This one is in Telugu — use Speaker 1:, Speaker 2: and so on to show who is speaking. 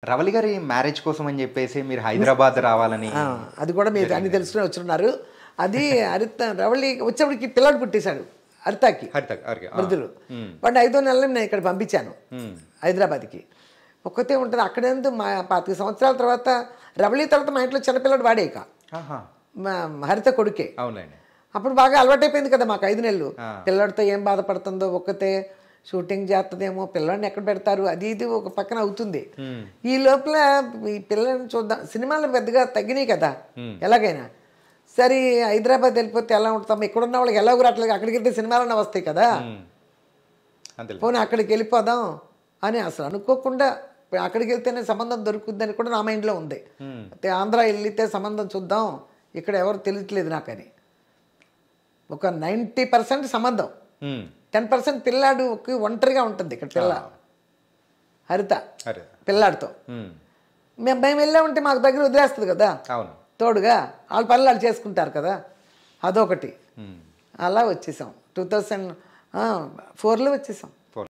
Speaker 1: రవలి గారి మ్యారేజ్ కోసం అని చెప్పేసి మీరు హైదరాబాద్ రావాలని
Speaker 2: అది కూడా మీరు అన్ని తెలుసుకుని వచ్చున్నారు. అది హరిత రవళి వచ్చేప్పటికి పిల్లాడు పుట్టేశాడు హరితకి మృదులు. వాడు 5వ నెలలో నేను ఇక్కడ పంపించాను హైదరాబాద్కి. ఒక్కతే ఉంటుంది అక్కడేందుకు మా 25 సంవత్సరాల తర్వాత రవళి తర్వాత మా ఇంట్లో చిన్నపిల్లడు వాడే ఇక హరిత కొడుకే.
Speaker 1: అవునండి.
Speaker 2: అప్పుడు బాగా అలవాటైపోయింది కదా మాకు 5 నెలలు. పిల్లడితో ఏం బాధపడుతుందో, ఒక్కతే షూటింగ్ చేస్తుందేమో, పిల్లాడిని ఎక్కడ పెడతారు, అది ఇది ఒక పక్కన అవుతుంది. ఈ లోపల ఈ పిల్లల్ని చూద్దాం, సినిమాలు పెద్దగా తగ్గినాయి కదా ఎలాగైనా. సరే హైదరాబాద్ వెళ్ళిపోతే ఎలా ఉంటాం, ఇక్కడున్న వాళ్ళకి ఎలాగో రావట్లేదు, అక్కడికి వెళ్తే సినిమాలన్నా వస్తాయి కదా, పోనీ అక్కడికి వెళ్ళిపోదాం అని అసలు అనుకోకుండా అక్కడికి వెళ్తేనే సంబంధం దొరుకుతుందని కూడా నా మైండ్లో ఉంది. ఆంధ్ర వెళ్తే సంబంధం చూద్దాం, ఇక్కడ ఎవరు తెలియట్లేదు నాకని. ఒక 90% సంబంధం, 10% పిల్లాడు ఒంటరిగా ఉంటుంది ఇక్కడ పిల్ల హరిత పిల్లాడితో. మేము వెళ్ళామంటే మాకు దగ్గర వదిలేస్తుంది కదా తోడుగా, వాళ్ళ పనులు వాళ్ళు చేసుకుంటారు కదా, అదొకటి. అలా వచ్చేసాం 2004లో వచ్చేసాం.